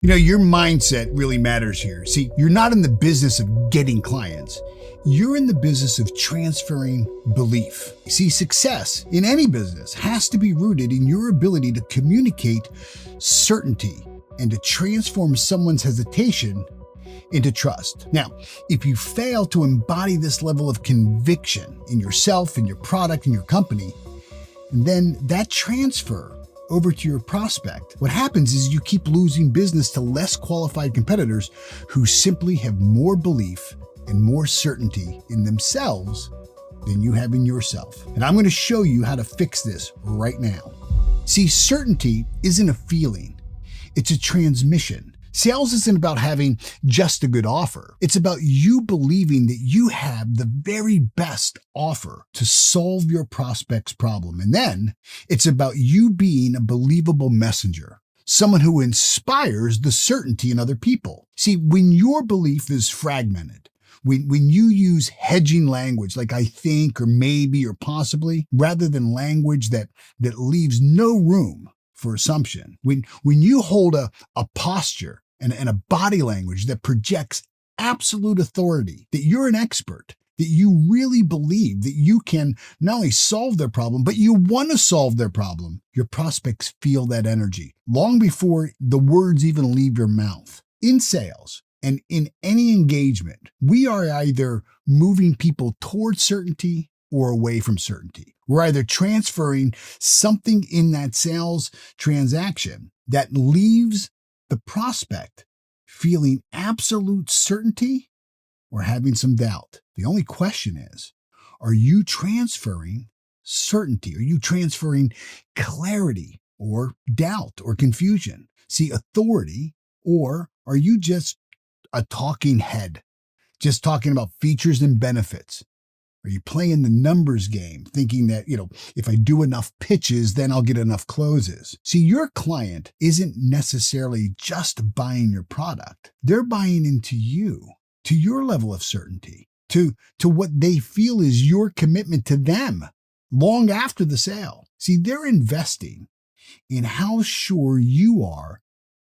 Your mindset really matters here. See, you're not in the business of getting clients. You're in the business of transferring belief. See, success in any business has to be rooted in your ability to communicate certainty and to transform someone's hesitation into trust. Now, if you fail to embody this level of conviction in yourself, in your product, in your company, then that transfer over to your prospect, what happens is you keep losing business to less qualified competitors who simply have more belief and more certainty in themselves than you have in yourself. And I'm going to show you how to fix this right now. See, certainty isn't a feeling, it's a transmission. Sales isn't about having just a good offer. It's about you believing that you have the very best offer to solve your prospect's problem. And then it's about you being a believable messenger, someone who inspires the certainty in other people. See, when your belief is fragmented, when you use hedging language like I think or maybe or possibly, rather than language that leaves no room for assumption, when you hold a posture and a body language that projects absolute authority, that you're an expert, that you really believe that you can not only solve their problem, but you want to solve their problem, your prospects feel that energy long before the words even leave your mouth. In sales and in any engagement, we are either moving people towards certainty or away from certainty. We're either transferring something in that sales transaction that leaves the prospect feeling absolute certainty or having some doubt. The only question is, are you transferring certainty? Are you transferring clarity or doubt or confusion? See, authority, or are you just a talking head, just talking about features and benefits? Are you playing the numbers game, thinking that, if I do enough pitches, then I'll get enough closes? See, your client isn't necessarily just buying your product. They're buying into you, to your level of certainty, to what they feel is your commitment to them long after the sale. See, they're investing in how sure you are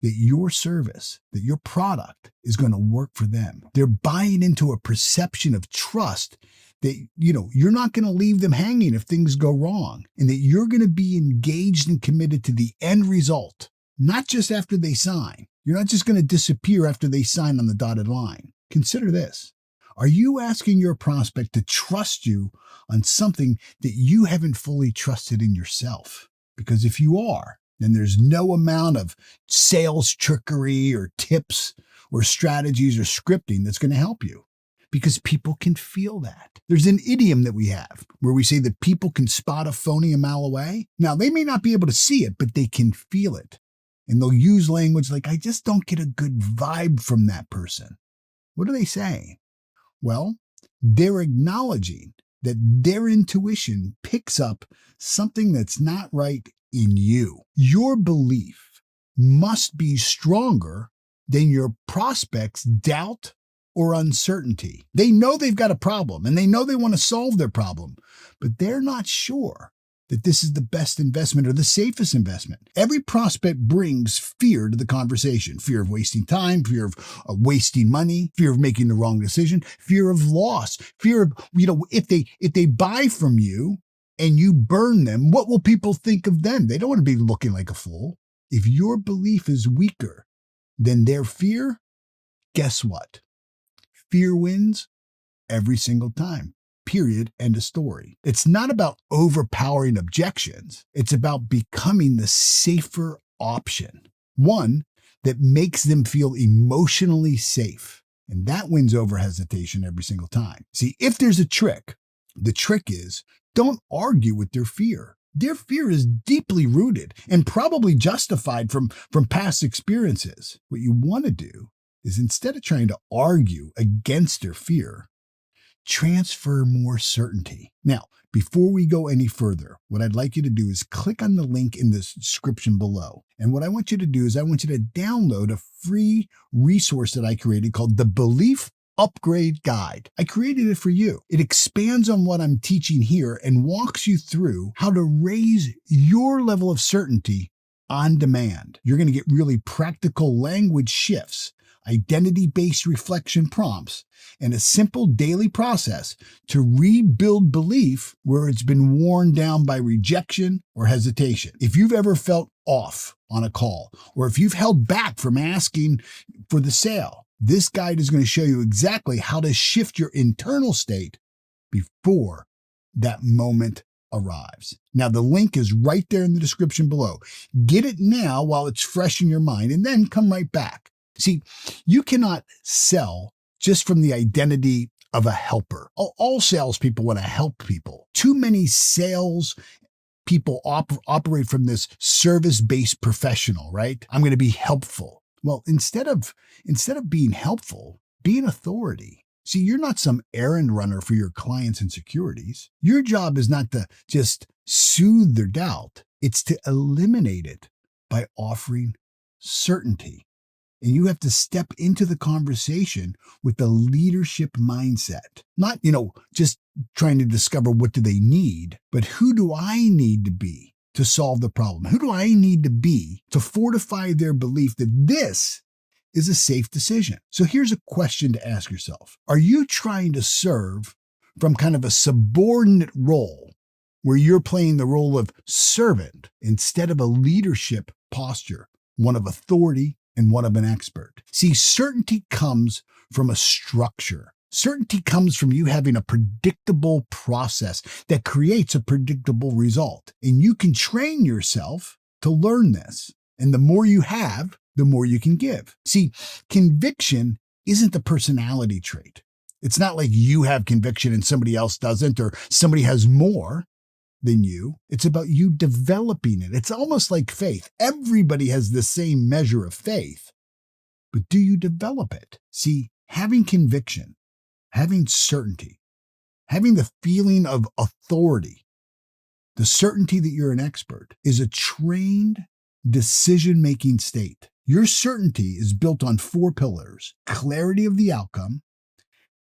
that your service, that your product is going to work for them. They're buying into a perception of trust that, you're not going to leave them hanging if things go wrong, and that you're going to be engaged and committed to the end result, not just after they sign. You're not just going to disappear after they sign on the dotted line. Consider this. Are you asking your prospect to trust you on something that you haven't fully trusted in yourself? Because if you are, then there's no amount of sales trickery or tips or strategies or scripting that's going to help you, because people can feel that. There's an idiom that we have where we say that people can spot a phony a mile away. Now, they may not be able to see it, but they can feel it. And they'll use language like, I just don't get a good vibe from that person. What are they saying? Well, they're acknowledging that their intuition picks up something that's not right in you. Your belief must be stronger than your prospect's doubt or uncertainty. They know they've got a problem and they know they want to solve their problem, but they're not sure that this is the best investment or the safest investment. Every prospect brings fear to the conversation: fear of wasting time, fear of wasting money, fear of making the wrong decision, fear of loss, fear of, if they buy from you and you burn them, what will people think of them? They don't want to be looking like a fool. If your belief is weaker than their fear, guess what? Fear wins every single time. Period. End of story. It's not about overpowering objections. It's about becoming the safer option, one that makes them feel emotionally safe. And that wins over hesitation every single time. See, if there's a trick, the trick is, don't argue with their fear. Their fear is deeply rooted and probably justified from past experiences. What you want to do is, instead of trying to argue against their fear, transfer more certainty. Now, before we go any further, what I'd like you to do is click on the link in the description below. And what I want you to do is I want you to download a free resource that I created called the Belief Upgrade Guide. I created it for you. It expands on what I'm teaching here and walks you through how to raise your level of certainty on demand. You're going to get really practical language shifts, identity-based reflection prompts, and a simple daily process to rebuild belief where it's been worn down by rejection or hesitation. If you've ever felt off on a call, or if you've held back from asking for the sale, this guide is going to show you exactly how to shift your internal state before that moment arrives. Now, the link is right there in the description below. Get it now while it's fresh in your mind, and then come right back. See, you cannot sell just from the identity of a helper. All salespeople want to help people. Too many sales people operate from this service-based professional, right? I'm going to be helpful. Well, instead of being helpful, be an authority. See, you're not some errand runner for your clients' insecurities. Your job is not to just soothe their doubt. It's to eliminate it by offering certainty. And you have to step into the conversation with the leadership mindset. Not, just trying to discover what do they need, but who do I need to be to solve the problem? Who do I need to be to fortify their belief that this is a safe decision? So here's a question to ask yourself. Are you trying to serve from kind of a subordinate role where you're playing the role of servant instead of a leadership posture, one of authority and one of an expert? See, certainty comes from a structure. Certainty comes from you having a predictable process that creates a predictable result. And you can train yourself to learn this. And the more you have, the more you can give. See, conviction isn't a personality trait. It's not like you have conviction and somebody else doesn't, or somebody has more than you. It's about you developing it. It's almost like faith. Everybody has the same measure of faith, but do you develop it? See, having conviction, having certainty, having the feeling of authority, the certainty that you're an expert, is a trained decision-making state. Your certainty is built on 4 pillars: clarity of the outcome,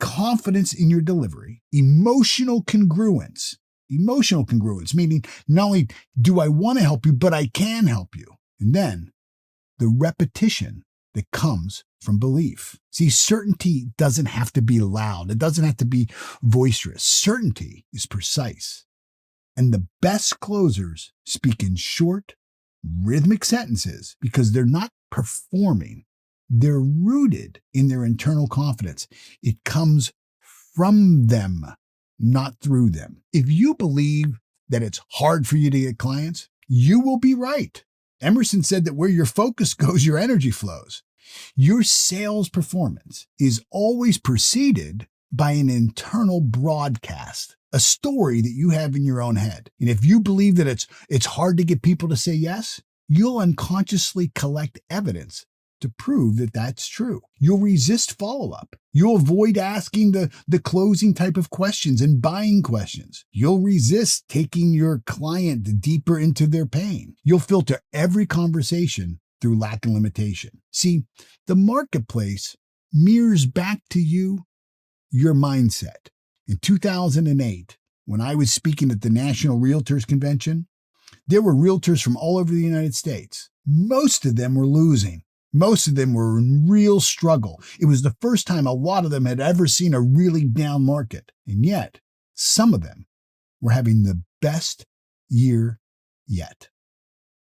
confidence in your delivery, emotional congruence. Emotional congruence, meaning not only do I want to help you, but I can help you. And then the repetition that comes from belief. See, certainty doesn't have to be loud. It doesn't have to be boisterous. Certainty is precise. And the best closers speak in short, rhythmic sentences because they're not performing. They're rooted in their internal confidence. It comes from them, not through them. If you believe that it's hard for you to get clients, you will be right. Emerson said that where your focus goes, your energy flows. Your sales performance is always preceded by an internal broadcast, a story that you have in your own head. And if you believe that it's hard to get people to say yes, you'll unconsciously collect evidence to prove that that's true. You'll resist follow-up. You'll avoid asking the closing type of questions and buying questions. You'll resist taking your client deeper into their pain. You'll filter every conversation through lack and limitation. See, the marketplace mirrors back to you your mindset. In 2008, when I was speaking at the National Realtors Convention, there were realtors from all over the United States. Most of them were losing. Most of them were in real struggle. It was the first time a lot of them had ever seen a really down market. And yet, some of them were having the best year yet.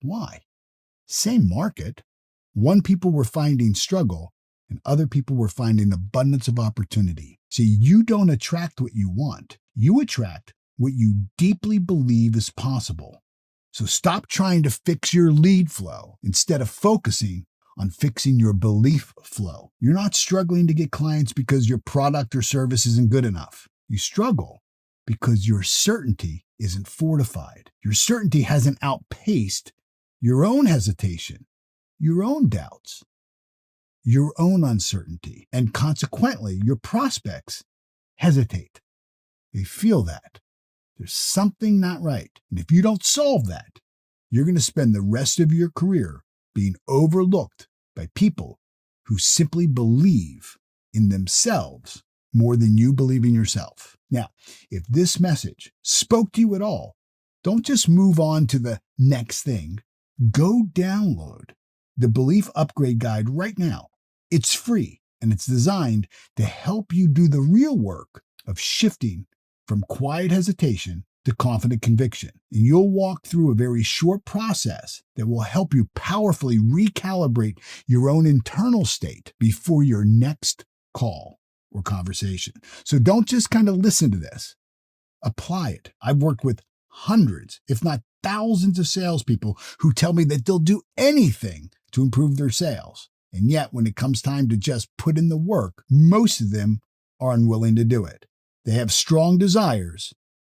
Why? Same market. One people were finding struggle and other people were finding abundance of opportunity. See, you don't attract what you want. You attract what you deeply believe is possible. So stop trying to fix your lead flow instead of focusing on fixing your belief flow. You're not struggling to get clients because your product or service isn't good enough. You struggle because your certainty isn't fortified. Your certainty hasn't outpaced your own hesitation, your own doubts, your own uncertainty, and consequently, your prospects hesitate. They feel that. There's something not right. And if you don't solve that, you're going to spend the rest of your career being overlooked by people who simply believe in themselves more than you believe in yourself. Now, if this message spoke to you at all, don't just move on to the next thing. Go download the Belief Upgrade Guide right now. It's free and it's designed to help you do the real work of shifting from quiet hesitation to confident conviction. And you'll walk through a very short process that will help you powerfully recalibrate your own internal state before your next call or conversation. So don't just kind of listen to this. Apply it. I've worked with hundreds, if not thousands of salespeople who tell me that they'll do anything to improve their sales. And yet, when it comes time to just put in the work, most of them are unwilling to do it. They have strong desires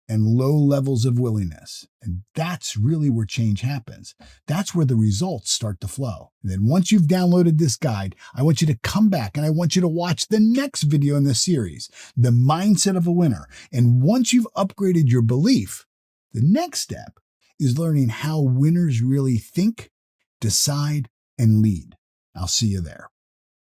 and low levels of willingness. And that's really where change happens. That's where the results start to flow. And then once you've downloaded this guide, I want you to come back and I want you to watch the next video in this series, The Mindset of a Winner. And once you've upgraded your belief, the next step is learning how winners really think, decide, and lead. I'll see you there.